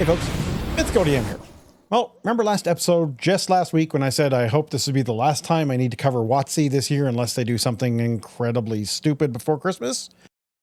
Hey folks, it's DM here. Well, remember last episode, just last week, when I said I hope this would be the last time I need to cover WotC this year unless they do something incredibly stupid before Christmas?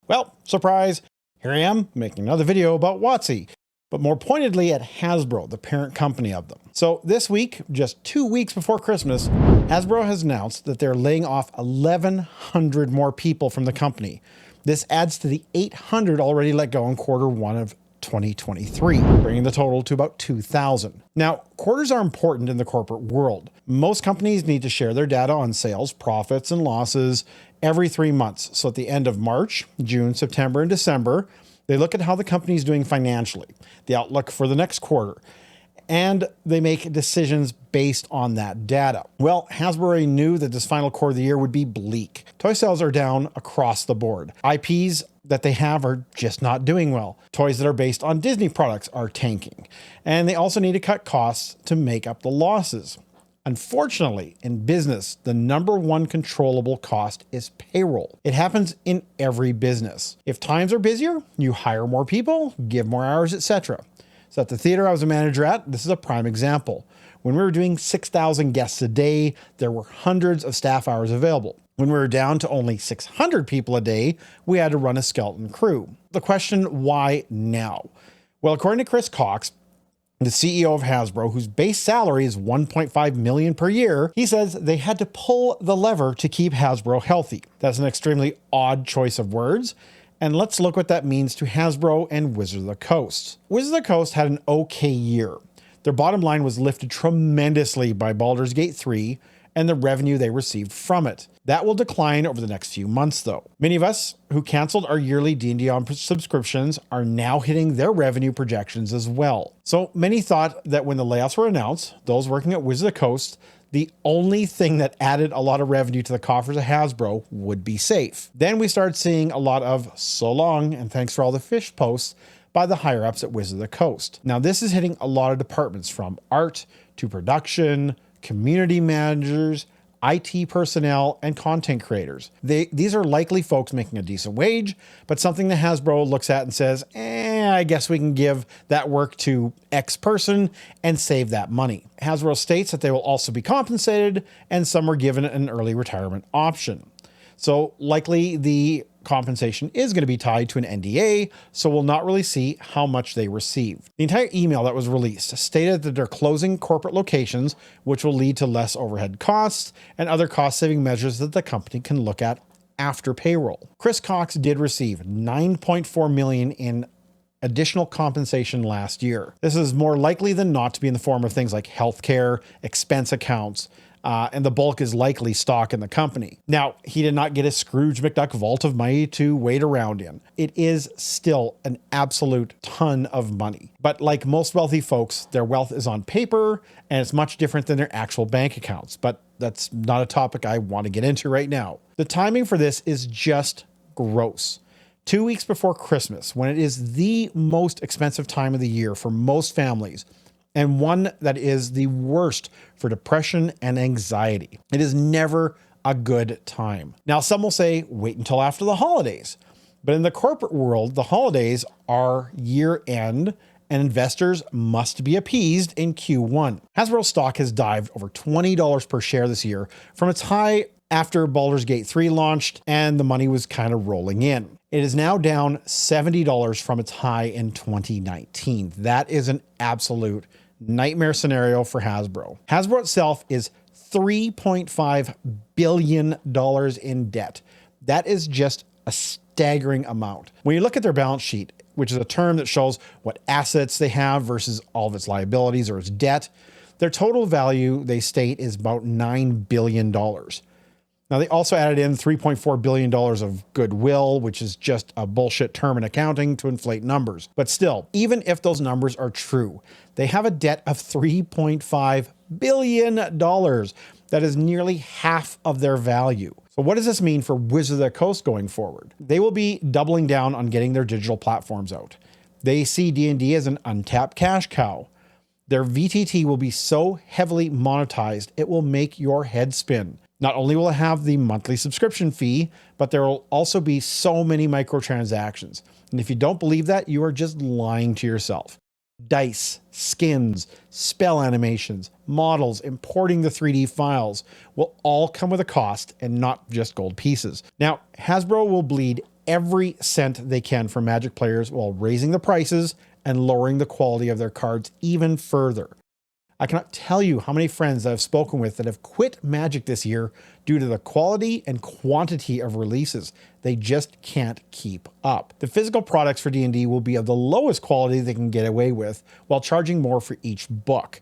Well, surprise, here I am making another video about WotC, but more pointedly at Hasbro, the parent company of them. So this week, just 2 weeks before Christmas, Hasbro has announced that they're laying off 1,100 more people from the company. This adds to the 800 already let go in Q1 of 2023, bringing the total to about 2,000. Now, quarters are important in the corporate world. Most companies need to share their data on sales, profits, and losses every 3 months. So at the end of March, June, September, and December, they look at how the company is doing financially, the outlook for the next quarter, and they make decisions based on that data. Well, Hasbro already knew that this final quarter of the year would be bleak. Toy sales are down across the board. IPs that they have are just not doing well. Toys that are based on Disney products are tanking. And they also need to cut costs to make up the losses. Unfortunately, in business, the #1 controllable cost is payroll. It happens in every business. If times are busier, you hire more people, give more hours, etc. So at the theater I was a manager at, this is a prime example. When we were doing 6,000 guests a day, there were hundreds of staff hours available. When we were down to only 600 people a day, we had to run a skeleton crew. The question, why now? Well, according to Chris Cox, the CEO of Hasbro, whose base salary is $1.5 million per year, he says they had to pull the lever to keep Hasbro healthy. That's an extremely odd choice of words. And let's look what that means to Hasbro and Wizards of the Coast. Wizards of the Coast had an okay year. Their bottom line was lifted tremendously by Baldur's Gate 3 and the revenue they received from it. That will decline over the next few months though. Many of us who canceled our yearly D&D subscriptions are now hitting their revenue projections as well. So many thought that when the layoffs were announced, those working at Wizards of the Coast, the only thing that added a lot of revenue to the coffers of Hasbro would be safe. Then we started seeing a lot of so long and thanks for all the fish posts by the higher ups at Wizards of the Coast. Now this is hitting a lot of departments from art to production, community managers, IT personnel, and content creators. These are likely folks making a decent wage, but something that Hasbro looks at and says, I guess we can give that work to X person and save that money. Hasbro states that they will also be compensated, and some were given an early retirement option. So likely the compensation is going to be tied to an NDA, so we'll not really see how much they receive. The entire email that was released stated that they're closing corporate locations, which will lead to less overhead costs and other cost-saving measures that the company can look at after payroll. Chris Cox did receive $9.4 million in additional compensation last year. This is more likely than not to be in the form of things like healthcare, expense accounts, and the bulk is likely stock in the company. Now, he did not get a Scrooge McDuck vault of money to wait around in. It is still an absolute ton of money. But like most wealthy folks, their wealth is on paper, and it's much different than their actual bank accounts. But that's not a topic I want to get into right now. The timing for this is just gross. 2 weeks before Christmas, when it is the most expensive time of the year for most families, and one that is the worst for depression and anxiety. It is never a good time. Now, some will say, wait until after the holidays. But in the corporate world, the holidays are year end and investors must be appeased in Q1. Hasbro stock has dived over $20 per share this year from its high after Baldur's Gate 3 launched and the money was kind of rolling in. It is now down $70 from its high in 2019. That is an absolute nightmare scenario for Hasbro. Hasbro itself is $3.5 billion in debt. That is just a staggering amount. When you look at their balance sheet, which is a term that shows what assets they have versus all of its liabilities or its debt, their total value, they state, is about $9 billion. Now, they also added in $3.4 billion of goodwill, which is just a bullshit term in accounting to inflate numbers. But still, even if those numbers are true, they have a debt of $3.5 billion. That is nearly half of their value. So what does this mean for Wizards of the Coast going forward? They will be doubling down on getting their digital platforms out. They see D&D as an untapped cash cow. Their VTT will be so heavily monetized, it will make your head spin. Not only will it have the monthly subscription fee, but there will also be so many microtransactions. And if you don't believe that, you are just lying to yourself. Dice, skins, spell animations, models, importing the 3D files will all come with a cost and not just gold pieces. Now, Hasbro will bleed every cent they can from Magic players while raising the prices and lowering the quality of their cards even further. I cannot tell you how many friends I've spoken with that have quit Magic this year due to the quality and quantity of releases. They just can't keep up. The physical products for D&D will be of the lowest quality they can get away with while charging more for each book.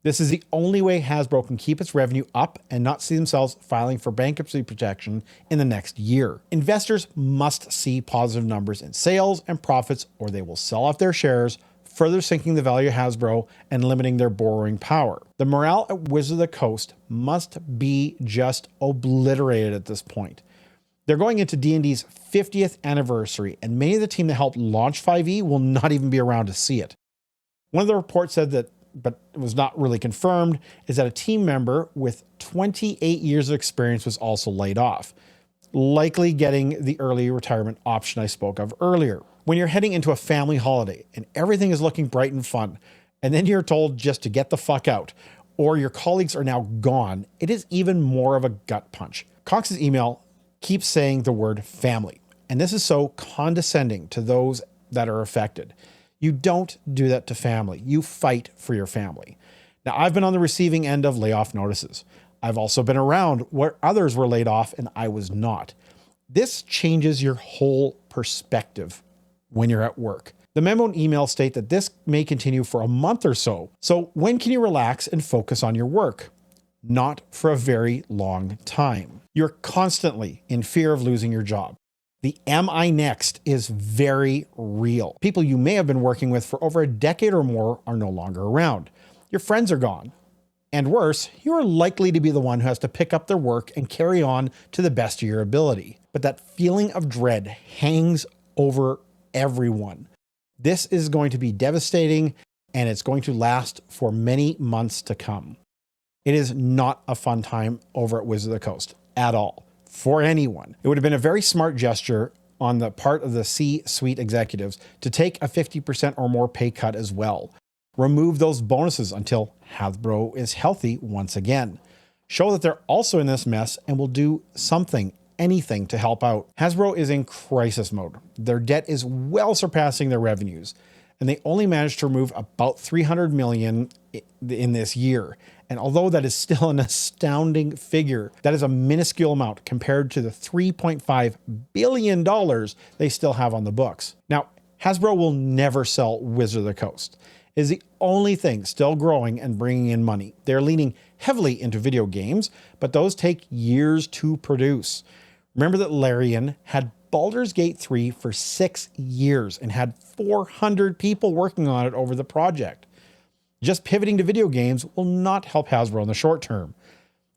This is the only way Hasbro can keep its revenue up and not see themselves filing for bankruptcy protection in the next year. Investors must see positive numbers in sales and profits or they will sell off their shares, further sinking the value of Hasbro and limiting their borrowing power. The morale at Wizards of the Coast must be just obliterated at this point. They're going into D&D's 50th anniversary, and many of the team that helped launch 5e will not even be around to see it. One of the reports said that, but it was not really confirmed, is that a team member with 28 years of experience was also laid off, likely getting the early retirement option I spoke of earlier. When you're heading into a family holiday and everything is looking bright and fun, and then you're told just to get the fuck out, or your colleagues are now gone, it is even more of a gut punch. Cox's email keeps saying the word family, and this is so condescending to those that are affected. You don't do that to family. You fight for your family. Now, I've been on the receiving end of layoff notices. I've also been around where others were laid off and I was not. This changes your whole perspective when you're at work. The memo and email state that this may continue for a month or so. So when can you relax and focus on your work? Not for a very long time. You're constantly in fear of losing your job. The am I next is very real. People you may have been working with for over a decade or more are no longer around. Your friends are gone. And worse, you are likely to be the one who has to pick up their work and carry on to the best of your ability. But that feeling of dread hangs over everyone. This is going to be devastating and it's going to last for many months to come. It is not a fun time over at Wizards of the Coast at all for anyone. It would have been a very smart gesture on the part of the C-suite executives to take a 50% or more pay cut as well. Remove those bonuses until Hasbro is healthy once again. Show that they're also in this mess and will do something, anything to help out. Hasbro is in crisis mode. Their debt is well surpassing their revenues, and they only managed to remove about $300 million in this year. And although that is still an astounding figure, that is a minuscule amount compared to the $3.5 billion they still have on the books. Now, Hasbro will never sell Wizards of the Coast. It is the only thing still growing and bringing in money. They're leaning heavily into video games, but those take years to produce. Remember that Larian had Baldur's Gate 3 for 6 years and had 400 people working on it over the project. Just pivoting to video games will not help Hasbro in the short term.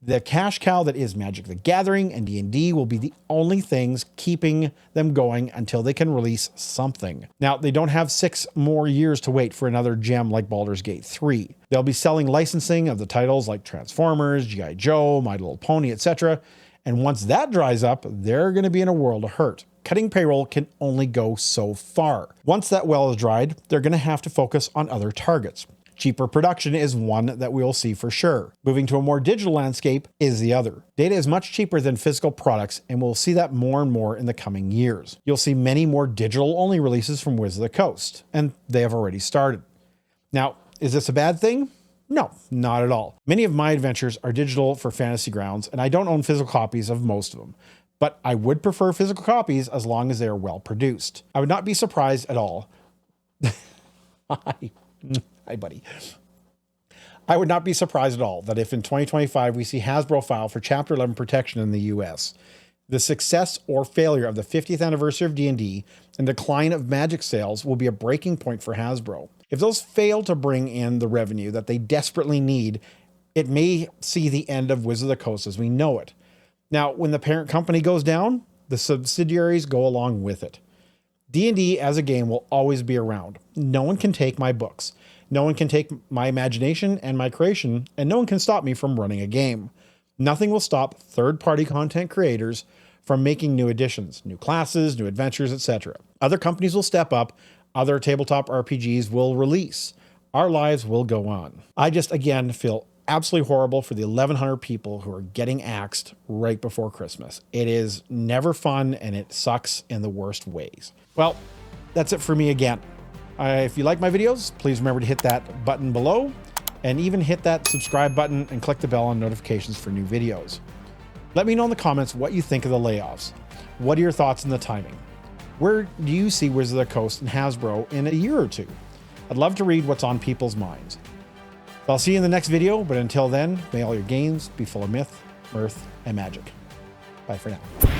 The cash cow that is Magic the Gathering and D&D will be the only things keeping them going until they can release something. Now, they don't have 6 more years to wait for another gem like Baldur's Gate 3. They'll be selling licensing of the titles like Transformers, G.I. Joe, My Little Pony, etc. And once that dries up, they're going to be in a world of hurt. Cutting payroll can only go so far. Once that well is dried, they're going to have to focus on other targets. Cheaper production is one that we will see for sure. Moving to a more digital landscape is the other. Data is much cheaper than physical products, and we'll see that more and more in the coming years. You'll see many more digital-only releases from Wizards of the Coast, and they have already started. Now, is this a bad thing? No, not at all. Many of my adventures are digital for Fantasy Grounds, and I don't own physical copies of most of them. But I would prefer physical copies as long as they are well produced. I would not be surprised at all. Hi, buddy. I would not be surprised at all that if in 2025 we see Hasbro file for Chapter 11 protection in the US. The success or failure of the 50th anniversary of D&D and decline of Magic sales will be a breaking point for Hasbro. If those fail to bring in the revenue that they desperately need, it may see the end of Wizards of the Coast as we know it. Now, when the parent company goes down, the subsidiaries go along with it. D&D as a game will always be around. No one can take my books. No one can take my imagination and my creation, and no one can stop me from running a game. Nothing will stop third-party content creators from making new additions, new classes, new adventures, etc. Other companies will step up, other tabletop RPGs will release. Our lives will go on. I just, again, feel absolutely horrible for the 1,100 people who are getting axed right before Christmas. It is never fun, and it sucks in the worst ways. Well, that's it for me again. If you like my videos, please remember to hit that button below, and even hit that subscribe button and click the bell on notifications for new videos. Let me know in the comments what you think of the layoffs. What are your thoughts on the timing? Where do you see Wizards of the Coast and Hasbro in a year or two? I'd love to read what's on people's minds. So I'll see you in the next video, but until then, may all your games be full of myth, mirth, and magic. Bye for now.